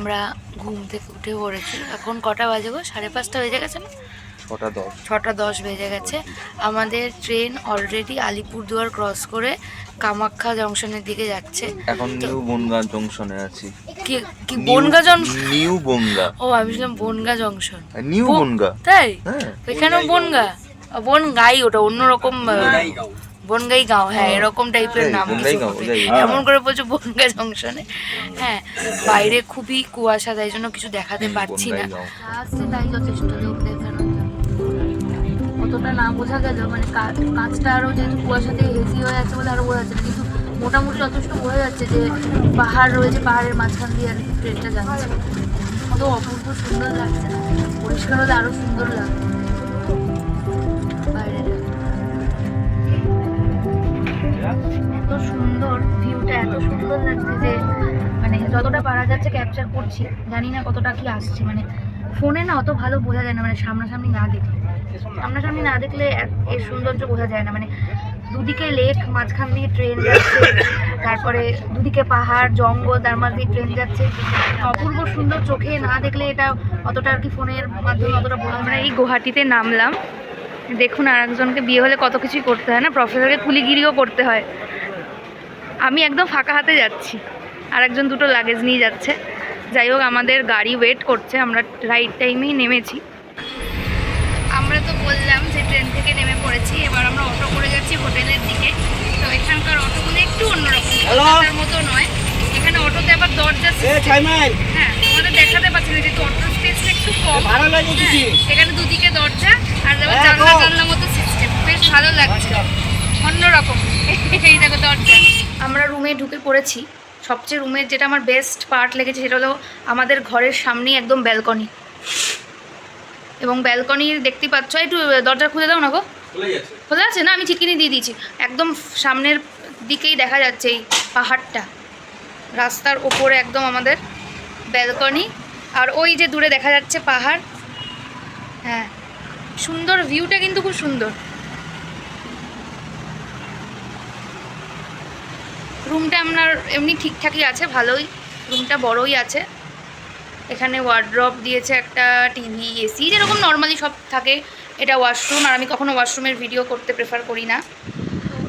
আমরা ঘুম থেকে উঠে পড়েছি। এখন কটা বাজে গো? 5:30 বেজে গেছে না? 6:10 বেজে গেছে। আমাদের ট্রেন অলরেডি আলিপুরদুয়ার ক্রস করে কামাখ্যা জংশনের দিকে যাচ্ছে। এখন নিউ বনগা জংশনে আছি। কি বনগা জংশন? নিউ বনগা। ও আমি ভাবছিলাম বনগা জংশন। নিউ বনগা। তাই? হ্যাঁ। এখানেও বনগা? বনগাই, ওটা অন্যরকম। বনগাই গাঁও, হ্যাঁ এরকম টাইপের নাম। এমন করে বলছো বনগা জংশনে। হ্যাঁ, বাইরে খুবই কুয়াশা, তাই জন্য কিছু দেখাতে পারছি না। তাই যথেষ্ট লোক দেখানো, অতটা না বোঝা গেল, মানে কাঁচটা আরো যেহেতু কুয়াশাতে হেজি হয়ে আছে বলে আরো বোঝা যাচ্ছে না, কিন্তু মোটামুটি যথেষ্ট বোঝা যাচ্ছে যে পাহাড় রয়েছে, পাহাড়ের মাঝখান দিয়ে আর কি ট্রেনটা যাচ্ছে। কত অপূর্ব সুন্দর লাগছে না? পরিষ্কার হলে আরো সুন্দর লাগছে বাইরেটা। এত সুন্দর ভিউটা, এত সুন্দর লাগছে যে মানে যতটা পারা যাচ্ছে ক্যাপচার করছি, জানি না কতটা কি আসছে। মানে ফোনে না অত ভালো বোঝা যায় না, মানে সামনাসামনি না দেখলে এর সৌন্দর্য বোঝা যায় না। মানে দুদিকে লেক, মাঝখান দিয়ে ট্রেন যাচ্ছে, তারপরে দুদিকে পাহাড় জঙ্গল, তার মাঝ দিয়ে ট্রেন যাচ্ছে, অপূর্ব সুন্দর। চোখে না দেখলে এটা অতটা আর কি ফোনের মাধ্যমে অতটা বোঝা। আমরা এই গুয়াহাটিতে নামলাম, দেখুন আর একজনকে বিয়ে হলে কত কিছুই করতে হয় না, প্রফেসরকে কুলিগিরিও করতে হয়। আমি একদম ফাঁকা হাতে যাচ্ছি, আর একজন দুটো লাগেজ নিয়ে যাচ্ছে। যাই হোক, আমাদের গাড়ি ওয়েট করছে, আমরা রাইট টাইমেই নেমেছি। আমরা তো বললাম যে ট্রেন থেকে নেমে পড়েছি, এবার আমরা অটো করে যাচ্ছি হোটেলের দিকে। তো এখানকার অটোগুলো একটু অন্যরকম, কলকাতার মতো নয়। এখানে অটোতে আবার দরজা, হ্যাঁ তোমাদের দেখাতে পাচ্ছি না যেহেতু অটোর স্পেসটা একটু কম। এখানে দুদিকে দরজা আর জানলা মতো সিস্টেম, বেশ ভালো লাগছে, অন্যরকম। এই দেখো দরজা। আমরা রুমে ঢুকে পড়েছি। সবচেয়ে রুমের যেটা আমার বেস্ট পার্ট লেগেছে সেটা হলো আমাদের ঘরের সামনেই একদম ব্যালকনি, এবং ব্যালকনির দেখতে পাচ্ছ। একটু দরজা খুলে দাও না গো। খোলা আছে না? আমি চিটকিনি দিয়ে দিয়েছি। একদম সামনের দিকেই দেখা যাচ্ছে এই পাহাড়টা, রাস্তার ওপরে একদম আমাদের ব্যালকনি, আর ওই যে দূরে দেখা যাচ্ছে পাহাড়। হ্যাঁ, সুন্দর ভিউটা, কিন্তু খুব সুন্দর। রুমটা আপনার এমনি ঠিকঠাকই আছে, ভালোই, রুমটা বড়ই আছে। এখানে ওয়ার্ড্রপ দিয়েছে একটা, টিভি, এসি, যেরকম নর্মালি সব থাকে। এটা ওয়াশরুম, আর আমি কখনো ওয়াশরুমের ভিডিও করতে প্রেফার করি না।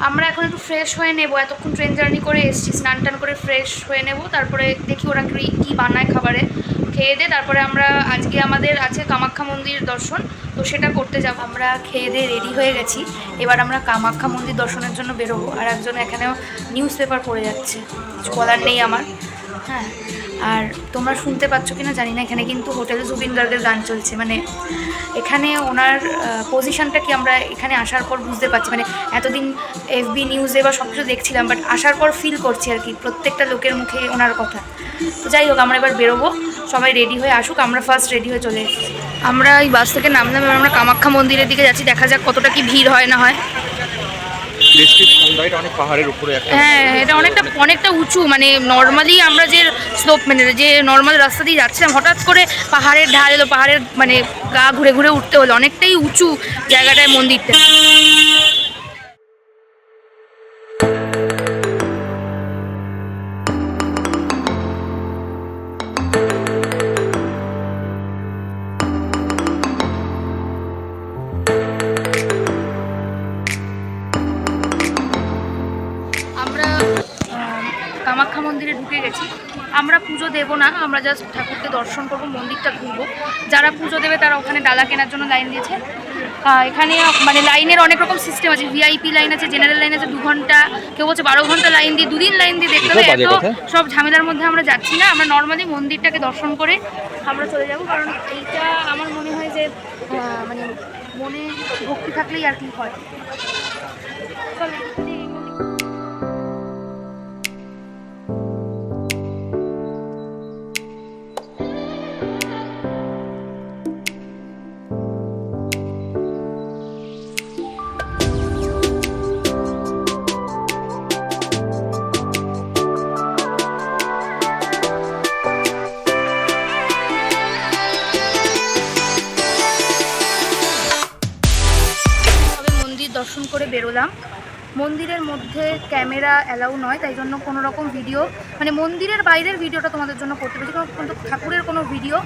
আমরা এখন একটু ফ্রেশ হয়ে নেব, এতক্ষণ ট্রেন জার্নি করে এসেছি, স্নান টান করে ফ্রেশ হয়ে নেব, তারপরে দেখি ওরা কী বানায় খাবারে, খেয়ে দিয়ে তারপরে আমরা আজকে আমাদের আছে কামাখ্যা মন্দির দর্শন, তো সেটা করতে যাব। আমরা খেয়ে দিয়ে রেডি হয়ে গেছি, এবার আমরা কামাখ্যা মন্দির দর্শনের জন্য বেরোবো। আর একজন এখানেও নিউজ পেপার পড়ে যাচ্ছে, কিছু বলার নেই আমার। হ্যাঁ, আর তোমরা শুনতে পাচ্ছ কিনা জানি না, এখানে কিন্তু হোটেলে জুবিন গার্গের গান চলছে। মানে এখানে ওনার পজিশনটা কি আমরা এখানে আসার পর বুঝতে পারছি। মানে এতদিন FB নিউজে বা সব কিছু দেখছিলাম, বাট আসার পর ফিল করছি আর কি প্রত্যেকটা লোকের মুখে ওনার কথা। তো যাই হোক, আমরা এবার বেরোবো, সবাই রেডি হয়ে আসুক। আমরা ফার্স্ট রেডি হয়ে চলে এসেছি। আমরা এই বাস থেকে নামলাম, এবার আমরা কামাখ্যা মন্দিরের দিকে যাচ্ছি, দেখা যাক কতটা কি ভিড় হয় না হয়। হ্যাঁ, এটা অনেকটা উঁচু, মানে নর্মালি আমরা যে স্লোপ, মানে যে নর্মাল রাস্তা দিয়ে যাচ্ছিলাম, হঠাৎ করে পাহাড়ের ঢাল এলো, পাহাড়ের মানে গা ঘুরে ঘুরে উঠতে হলো। অনেকটাই উঁচু জায়গাটায় মন্দিরটা। কামাখ্যা মন্দিরে ঢুকে গেছি। আমরা পুজো দেবো না, আমরা জাস্ট ঠাকুরকে দর্শন করবো, মন্দিরটা ঘুরবো। যারা পুজো দেবে তারা ওখানে ডালা কেনার জন্য লাইন দিয়েছে। এখানে মানে লাইনের অনেক রকম সিস্টেম আছে, VIP লাইন আছে, জেনারেল লাইন আছে, 2 ঘন্টা, কেউ বলছে 12 ঘন্টা লাইন দিয়ে, 2 দিন লাইন দিয়ে দেখতে হবে। এত সব ঝামেলার মধ্যে আমরা যাচ্ছি না, আমরা নর্মালি মন্দিরটাকে দর্শন করে আমরা চলে যাব। কারণ এইটা আমার মনে হয় যে মানে মনে ভক্তি থাকলেই আর কি হয়। দর্শন করে বেরোলাম, মন্দিরের মধ্যে ক্যামেরা অ্যালাউ নয়, তাই জন্য কোনো রকম ভিডিও মানে মন্দিরের বাইরের ভিডিওটা তোমাদের জন্য করতে পেরেছি, কিন্তু ঠাকুরের কোনো ভিডিও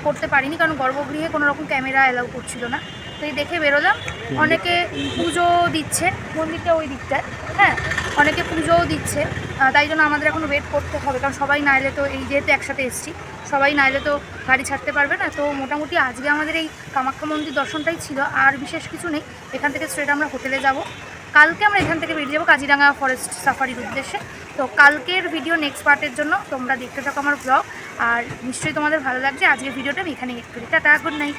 করতে পারিনি, কারণ গর্ভগৃহে কোনো রকম ক্যামেরা অ্যালাউ করছিল না। তো এই দেখে বেরোলাম, অনেকে পুজো দিচ্ছে, মন্দিরটা ওই দিকটায়, হ্যাঁ অনেকে পুজোও দিচ্ছে, তাই জন্য আমাদের এখন ওয়েট করতে হবে, কারণ সবাই না এলে তো, এই যেহেতু একসাথে এসেছি সবাই না এলে তো গাড়ি ছাড়তে পারবে না। তো মোটামুটি আজকে আমাদের এই কামাখ্যা মন্দির দর্শনটাই ছিল, আর বিশেষ কিছু নেই। এখান থেকে স্ট্রেট আমরা হোটেলে যাব, কালকে আমরা এখান থেকে বেরিয়ে যাবো কাজিরাঙা ফরেস্ট সাফারির উদ্দেশ্যে। তো কালকের ভিডিও নেক্সট পার্টের জন্য তোমরা দেখতে থাকো আমার ব্লগ, আর নিশ্চয়ই তোমাদের ভালো লাগছে। আজকের ভিডিওটা আমি এখানেই একটু টাটা, গুড নাইট।